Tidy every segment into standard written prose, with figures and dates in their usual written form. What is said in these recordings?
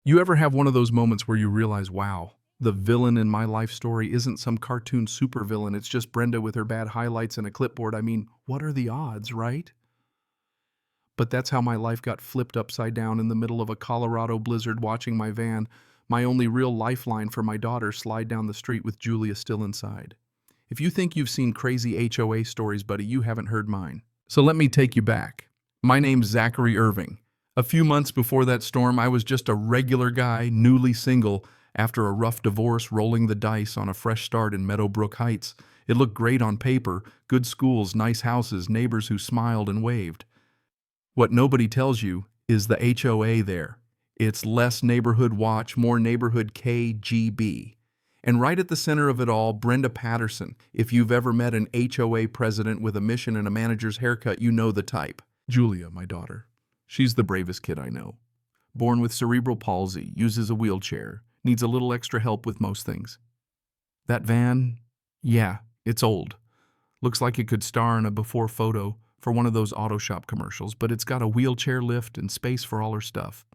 You ever have one of those moments where you realize, wow, the villain in my life story isn't some cartoon supervillain, it's just Brenda with her bad highlights and a clipboard. I mean, what are the odds, right? But that's how my life got flipped upside down in the middle of a Colorado blizzard watching my van, my only real lifeline for my daughter, slide down the street with Julia still inside. If you think you've seen crazy HOA stories, buddy, you haven't heard mine. So let me take you back. My name's Zachary Irving. A few months before that storm, I was just a regular guy, newly single, after a rough divorce, rolling the dice on a fresh start in Meadowbrook Heights. It looked great on paper, good schools, nice houses, neighbors who smiled and waved. What nobody tells you is the HOA there. It's less neighborhood watch, more neighborhood KGB. And right at the center of it all, Brenda Patterson. If you've ever met an HOA president with a mission and a manager's haircut, you know the type. Julia, my daughter. She's the bravest kid I know. Born with cerebral palsy, uses a wheelchair, needs a little extra help with most things. That van, yeah, it's old. Looks like it could star in a before photo for one of those auto shop commercials, but it's got a wheelchair lift and space for all her stuff.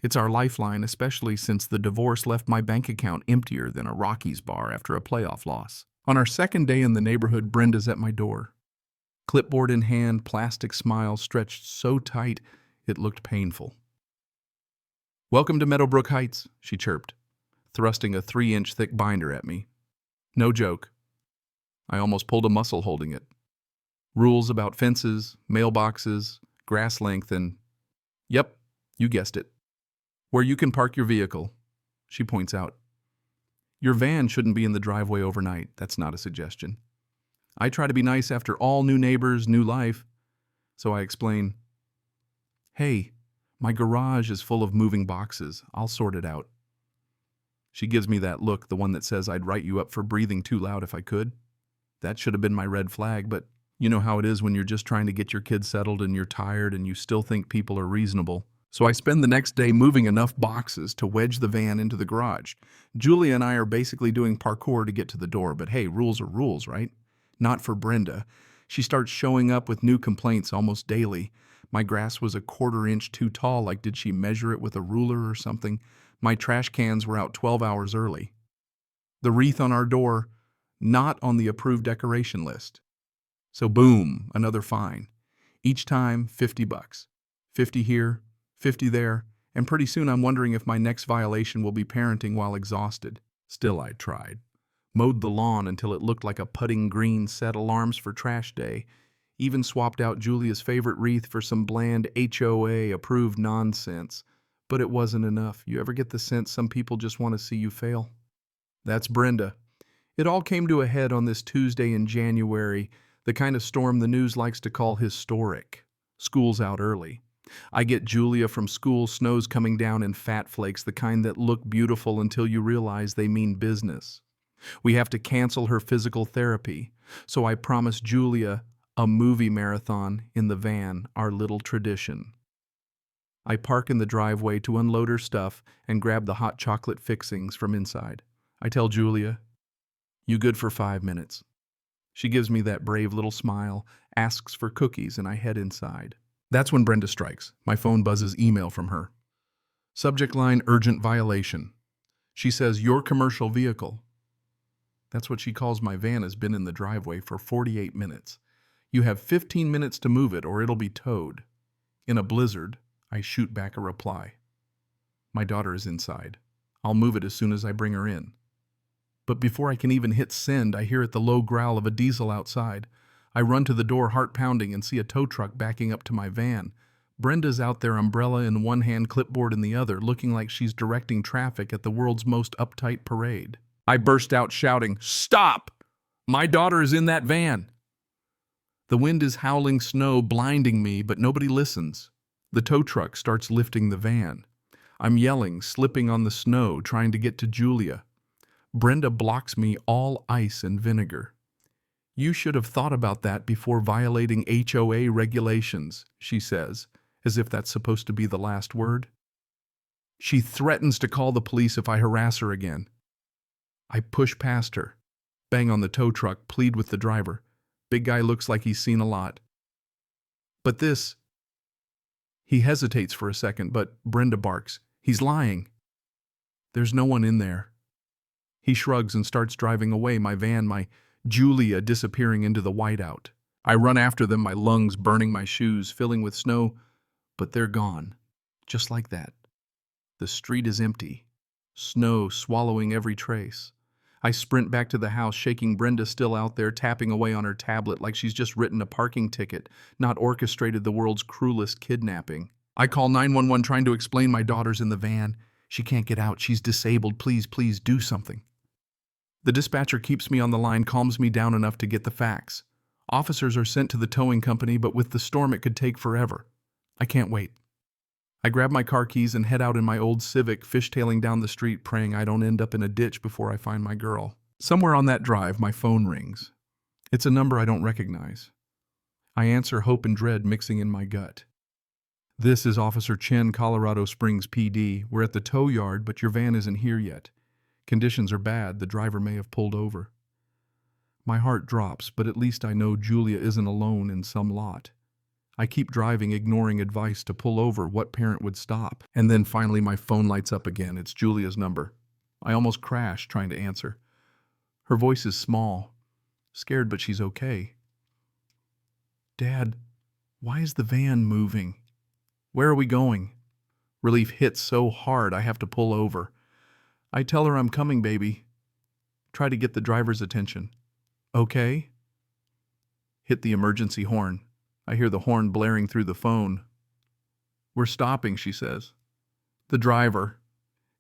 It's our lifeline, especially since the divorce left my bank account emptier than a Rockies bar after a playoff loss. On our second day in the neighborhood, Brenda's at my door. Clipboard in hand, plastic smile stretched so tight it looked painful. "Welcome to Meadowbrook Heights," she chirped, thrusting a 3-inch thick binder at me. No joke. I almost pulled a muscle holding it. Rules about fences, mailboxes, grass length, and, yep, you guessed it, where you can park your vehicle, she points out. Your van shouldn't be in the driveway overnight. That's not a suggestion. I try to be nice after all, new neighbors, new life. So I explain, "Hey, my garage is full of moving boxes. I'll sort it out." She gives me that look, the one that says I'd write you up for breathing too loud if I could. That should have been my red flag, but you know how it is when you're just trying to get your kids settled and you're tired and you still think people are reasonable. So I spend the next day moving enough boxes to wedge the van into the garage. Julia and I are basically doing parkour to get to the door, but hey, rules are rules, right? Not for Brenda. She starts showing up with new complaints almost daily. My grass was a 1/4 inch too tall, like did she measure it with a ruler or something? My trash cans were out 12 hours early. The wreath on our door, not on the approved decoration list. So boom, another fine. Each time, $50. 50 here, 50 there, and pretty soon I'm wondering if my next violation will be parenting while exhausted. Still, I tried. Mowed the lawn until it looked like a putting green, set alarms for trash day. Even swapped out Julia's favorite wreath for some bland HOA-approved nonsense. But it wasn't enough. You ever get the sense some people just want to see you fail? That's Brenda. It all came to a head on this Tuesday in January, the kind of storm the news likes to call historic. School's out early. I get Julia from school, snow's coming down in fat flakes, the kind that look beautiful until you realize they mean business. We have to cancel her physical therapy, so I promise Julia a movie marathon in the van, our little tradition. I park in the driveway to unload her stuff and grab the hot chocolate fixings from inside. I tell Julia, "You good for 5 minutes?" She gives me that brave little smile, asks for cookies, and I head inside. That's when Brenda strikes. My phone buzzes email from her. Subject line, urgent violation. She says, "Your commercial vehicle." That's what she calls my van has been in the driveway for 48 minutes. You have 15 minutes to move it or it'll be towed. In a blizzard, I shoot back a reply. My daughter is inside. I'll move it as soon as I bring her in. But before I can even hit send, I hear the low growl of a diesel outside. I run to the door, heart pounding, and see a tow truck backing up to my van. Brenda's out there, umbrella in one hand, clipboard in the other, looking like she's directing traffic at the world's most uptight parade. I burst out shouting, "Stop! My daughter is in that van!" The wind is howling snow, blinding me, but nobody listens. The tow truck starts lifting the van. I'm yelling, slipping on the snow, trying to get to Julia. Brenda blocks me, all ice and vinegar. "You should have thought about that before violating HOA regulations," she says, as if that's supposed to be the last word. She threatens to call the police if I harass her again. I push past her, bang on the tow truck, plead with the driver. Big guy looks like he's seen a lot. But this... He hesitates for a second, but Brenda barks, "He's lying." There's no one in there. He shrugs and starts driving away, my van, my Julia disappearing into the whiteout. I run after them, my lungs burning my shoes, filling with snow, but they're gone. Just like that. The street is empty. Snow swallowing every trace. I sprint back to the house, shaking Brenda still out there, tapping away on her tablet like she's just written a parking ticket, not orchestrated the world's cruelest kidnapping. I call 911 trying to explain my daughter's in the van. She can't get out. She's disabled. Please, please do something. The dispatcher keeps me on the line, calms me down enough to get the facts. Officers are sent to the towing company, but with the storm it could take forever. I can't wait. I grab my car keys and head out in my old Civic, fishtailing down the street, praying I don't end up in a ditch before I find my girl. Somewhere on that drive, my phone rings. It's a number I don't recognize. I answer, hope and dread mixing in my gut. This is Officer Chen, Colorado Springs PD. We're at the tow yard, but your van isn't here yet. Conditions are bad. The driver may have pulled over. My heart drops, but at least I know Julia isn't alone in some lot. I keep driving, ignoring advice to pull over. What parent would stop? And then finally my phone lights up again. It's Julia's number. I almost crash trying to answer. Her voice is small. Scared, but she's okay. Dad, why is the van moving? Where are we going? Relief hits so hard I have to pull over. I tell her I'm coming, baby. Try to get the driver's attention. Okay? Hit the emergency horn. I hear the horn blaring through the phone. We're stopping, she says. The driver,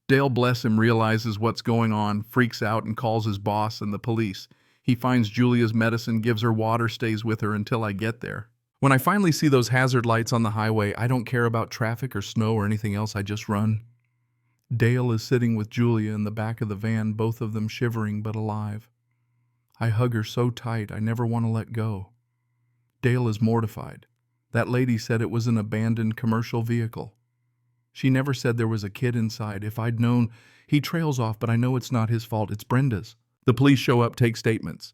Dale bless him, realizes what's going on, freaks out and calls his boss and the police. He finds Julia's medicine, gives her water, stays with her until I get there. When I finally see those hazard lights on the highway, I don't care about traffic or snow or anything else, I just run. Dale is sitting with Julia in the back of the van, both of them shivering but alive. I hug her so tight I never want to let go. Dale is mortified. That lady said it was an abandoned commercial vehicle. She never said there was a kid inside. If I'd known, he trails off, but I know it's not his fault, it's Brenda's. The police show up, take statements.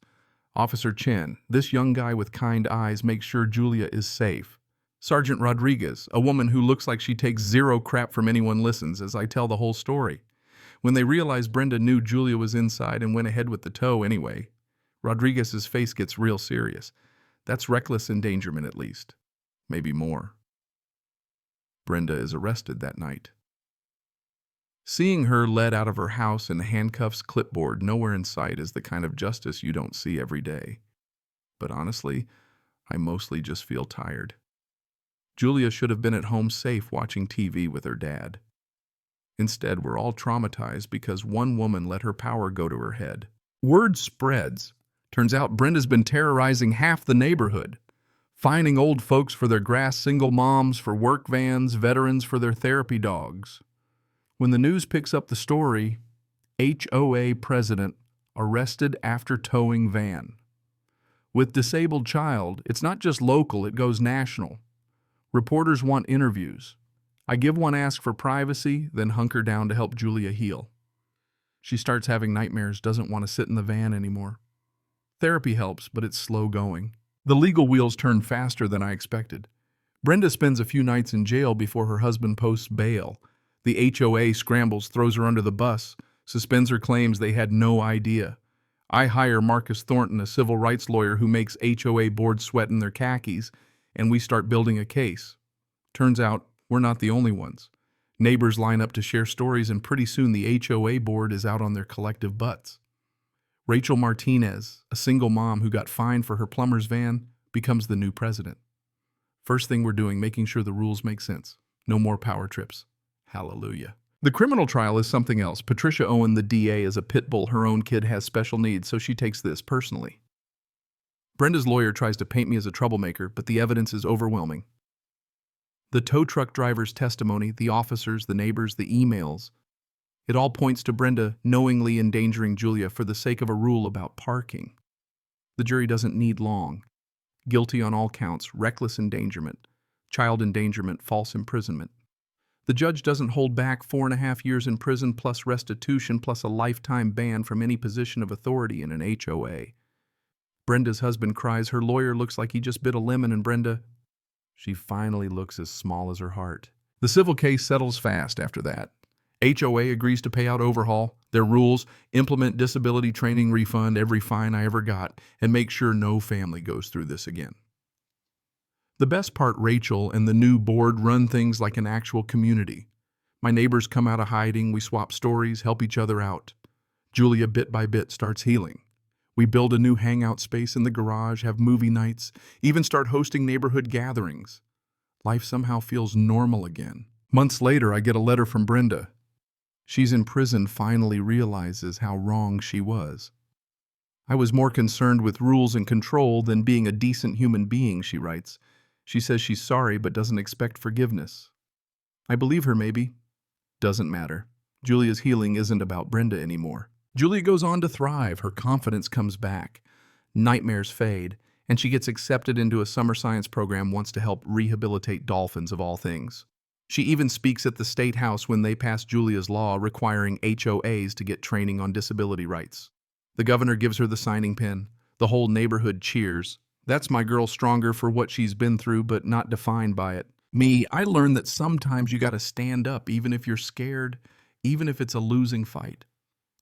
Officer Chen, this young guy with kind eyes, makes sure Julia is safe. Sergeant Rodriguez, a woman who looks like she takes zero crap from anyone, listens as I tell the whole story. When they realize Brenda knew Julia was inside and went ahead with the tow anyway, Rodriguez's face gets real serious. That's reckless endangerment at least. Maybe more. Brenda is arrested that night. Seeing her led out of her house in handcuffs, clipboard, nowhere in sight is the kind of justice you don't see every day. But honestly, I mostly just feel tired. Julia should have been at home safe watching TV with her dad. Instead, we're all traumatized because one woman let her power go to her head. Word spreads. Turns out Brenda's been terrorizing half the neighborhood, fining old folks for their grass, single moms for work vans, veterans for their therapy dogs. When the news picks up the story, HOA president arrested after towing van. With disabled child, it's not just local, it goes national. Reporters want interviews. I give one, ask for privacy, then hunker down to help Julia heal. She starts having nightmares, doesn't want to sit in the van anymore. Therapy helps, but it's slow going. The legal wheels turn faster than I expected. Brenda spends a few nights in jail before her husband posts bail. The HOA scrambles, throws her under the bus, suspends her claims they had no idea. I hire Marcus Thornton, a civil rights lawyer who makes HOA boards sweat in their khakis, and we start building a case. Turns out, we're not the only ones. Neighbors line up to share stories, and pretty soon the HOA board is out on their collective butts. Rachel Martinez, a single mom who got fined for her plumber's van, becomes the new president. First thing we're doing, making sure the rules make sense. No more power trips. Hallelujah. The criminal trial is something else. Patricia Owen, the DA, is a pit bull. Her own kid has special needs, so she takes this personally. Brenda's lawyer tries to paint me as a troublemaker, but the evidence is overwhelming. The tow truck driver's testimony, the officers, the neighbors, the emails, it all points to Brenda knowingly endangering Julia for the sake of a rule about parking. The jury doesn't need long. Guilty on all counts, reckless endangerment, child endangerment, false imprisonment. The judge doesn't hold back, 4.5 years in prison plus restitution plus a lifetime ban from any position of authority in an HOA. Brenda's husband cries. Her lawyer looks like he just bit a lemon, and Brenda, she finally looks as small as her heart. The civil case settles fast after that. HOA agrees to pay out overhaul their rules, implement disability training refund every fine I ever got, and make sure no family goes through this again. The best part, Rachel and the new board run things like an actual community. My neighbors come out of hiding, we swap stories, help each other out. Julia, bit by bit, starts healing. We build a new hangout space in the garage, have movie nights, even start hosting neighborhood gatherings. Life somehow feels normal again. Months later, I get a letter from Brenda. She's in prison, finally realizes how wrong she was. I was more concerned with rules and control than being a decent human being, she writes. She says she's sorry but doesn't expect forgiveness. I believe her, maybe. Doesn't matter. Julia's healing isn't about Brenda anymore. Julia goes on to thrive. Her confidence comes back. Nightmares fade, and she gets accepted into a summer science program, wants to help rehabilitate dolphins of all things. She even speaks at the State House when they pass Julia's law requiring HOAs to get training on disability rights. The governor gives her the signing pin. The whole neighborhood cheers. That's my girl, stronger for what she's been through, but not defined by it. Me, I learned that sometimes you gotta stand up, even if you're scared, even if it's a losing fight.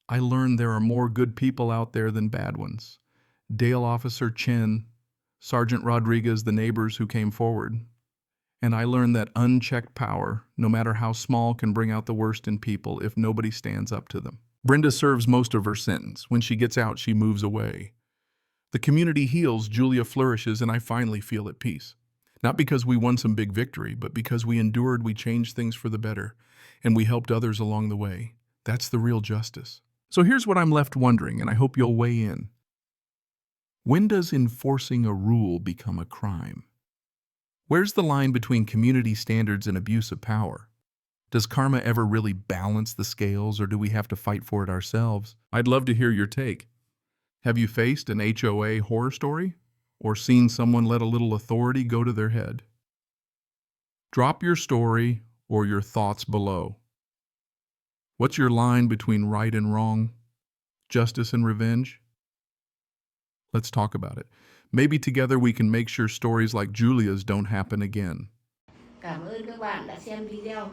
I learned there are more good people out there than bad ones. Dale Officer Chin, Sergeant Rodriguez, the neighbors who came forward. And I learned that unchecked power, no matter how small, can bring out the worst in people if nobody stands up to them. Brenda serves most of her sentence. When she gets out, she moves away. The community heals, Julia flourishes, and I finally feel at peace. Not because we won some big victory, but because we endured, we changed things for the better, and we helped others along the way. That's the real justice. So here's what I'm left wondering, and I hope you'll weigh in. When does enforcing a rule become a crime? Where's the line between community standards and abuse of power? Does karma ever really balance the scales, or do we have to fight for it ourselves? I'd love to hear your take. Have you faced an HOA horror story? Or seen someone let a little authority go to their head? Drop your story or your thoughts below. What's your line between right and wrong? Justice and revenge? Let's talk about it. Maybe together we can make sure stories like Julia's don't happen again. Cảm ơn các bạn đã xem video.